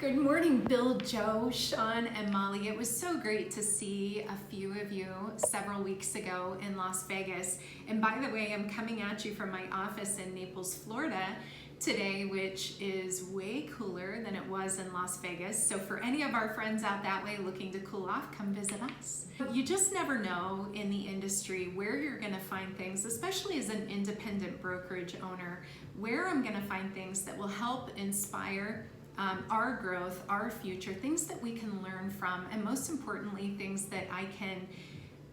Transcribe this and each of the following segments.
Good morning, Bill, Joe, Sean, and Molly. It was so great to see a few of you several weeks ago in Las Vegas. And by the way, I'm coming at you from my office in Naples, Florida today, which is way cooler than it was in Las Vegas. So for any of our friends out that way looking to cool off, come visit us. You just never know in the industry where you're gonna find things, especially as an independent brokerage owner, where I'm gonna find things that will help inspire our growth, our future, things that we can learn from, and most importantly, things that I can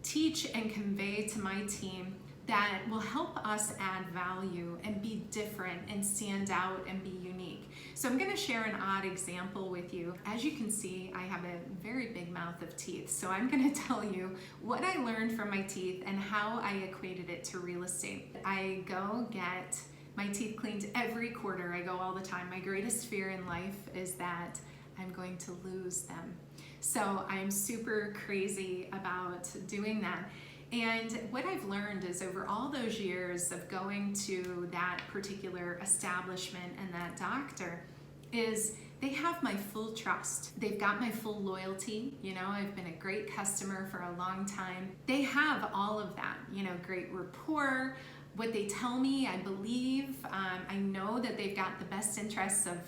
teach and convey to my team that will help us add value and be different and stand out and be unique. So I'm going to share an odd example with you. As you can see, I have a very big mouth of teeth. So I'm going to tell you what I learned from my teeth and how I equated it to real estate. I go get my teeth cleaned every quarter. I go all the time. My greatest fear in life is that I'm going to lose them. So I'm super crazy about doing that. And what I've learned is over all those years of going to that particular establishment and that doctor is they have my full trust. They've got my full loyalty. You know, I've been a great customer for a long time. They have all of that, you know, great rapport. What they tell me, I believe. I know that they've got the best interests of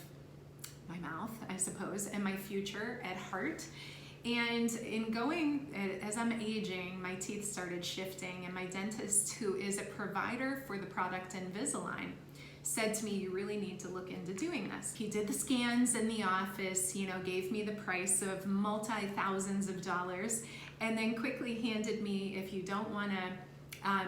my mouth, I suppose, and my future at heart. And in going, as I'm aging, my teeth started shifting, and my dentist, who is a provider for the product Invisalign, said to me, you really need to look into doing this. He did the scans in the office, you know, gave me the price of multi-thousands of dollars, and then quickly handed me, if you don't want to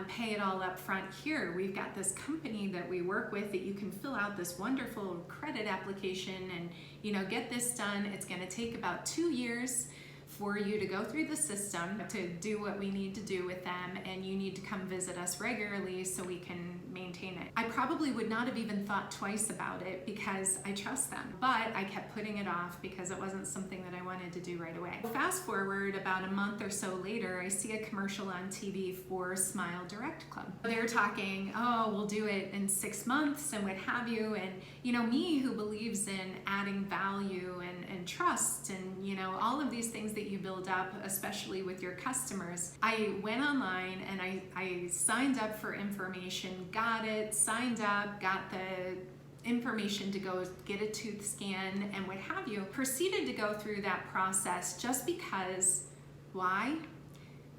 pay it all up front here, we've got this company that we work with that you can fill out this wonderful credit application and, you know, get this done. It's going to take about 2 years for you to go through the system to do what we need to do with them, and you need to come visit us regularly so we can maintain it. I probably would not have even thought twice about it because I trust them, but I kept putting it off because it wasn't something that I wanted to do right away. Fast forward about a month or so later, I see a commercial on TV for Smile Direct Club. They're talking, oh, we'll do it in 6 months and what have you, and you know, me who believes in adding value and trust and, you know, all of these things that you build up, especially with your customers. I went online and I signed up for information, got it, signed up, got the information to go get a tooth scan and what have you. Proceeded to go through that process just because, why?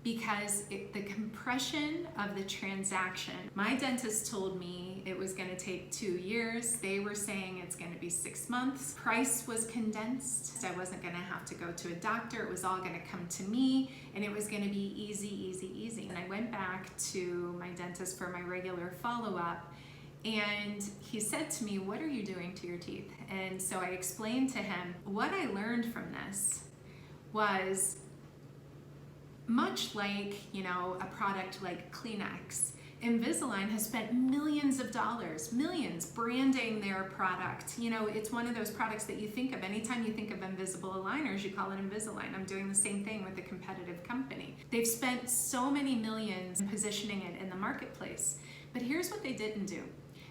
Because the compression of the transaction, my dentist told me it was going to take 2 years. They were saying it's going to be 6 months. Price was condensed. I wasn't going to have to go to a doctor. It was all going to come to me, and it was going to be easy, easy, easy. And I went back to my dentist for my regular follow-up, and he said to me, what are you doing to your teeth? And so I explained to him what I learned from this was, much like, you know, a product like Kleenex, Invisalign has spent millions of dollars, millions, branding their product. You know, it's one of those products that you think of. Anytime you think of invisible aligners, you call it Invisalign. I'm doing the same thing with a competitive company. They've spent so many millions positioning it in the marketplace. But here's what they didn't do.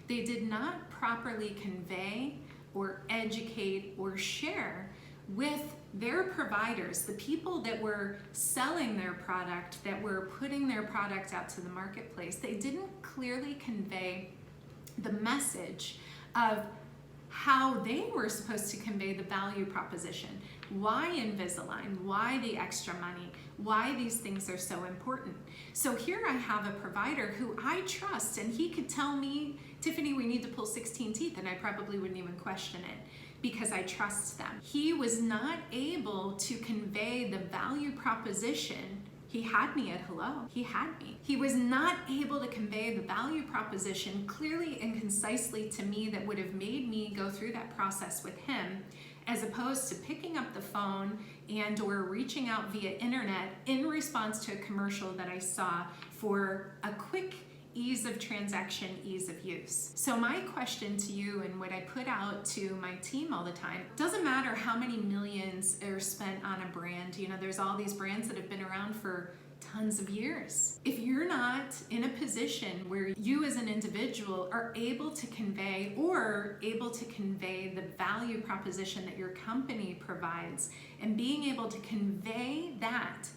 They did not properly convey or educate or share with their providers, the people that were selling their product, that were putting their product out to the marketplace. They didn't clearly convey the message of how they were supposed to convey the value proposition. Why Invisalign? Why the extra money? Why these things are so important? So here I have a provider who I trust, and he could tell me, Tiffany, we need to pull 16 teeth, and I probably wouldn't even question it, because I trust them. He was not able to convey the value proposition. He had me at hello. He had me. He was not able to convey the value proposition clearly and concisely to me that would have made me go through that process with him, as opposed to picking up the phone and or reaching out via internet in response to a commercial that I saw for a quick ease of transaction, ease of use. So my question to you, and what I put out to my team all the time, doesn't matter how many millions are spent on a brand. You know, there's all these brands that have been around for tons of years. If you're not in a position where you as an individual are able to convey the value proposition that your company provides, and being able to convey that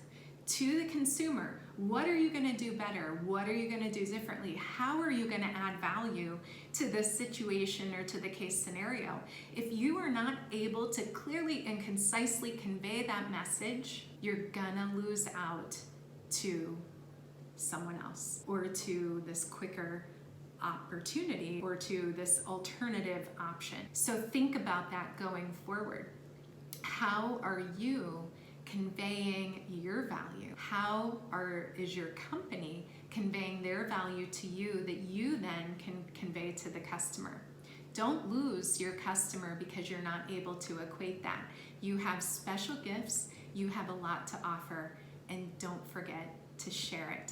to the consumer, what are you going to do better? What are you going to do differently? How are you going to add value to this situation or to the case scenario? If you are not able to clearly and concisely convey that message, you're going to lose out to someone else, or to this quicker opportunity, or to this alternative option. So think about that going forward. How are you conveying your value? How is your company conveying their value to you that you then can convey to the customer? Don't lose your customer because you're not able to equate that. You have special gifts, you have a lot to offer, and don't forget to share it.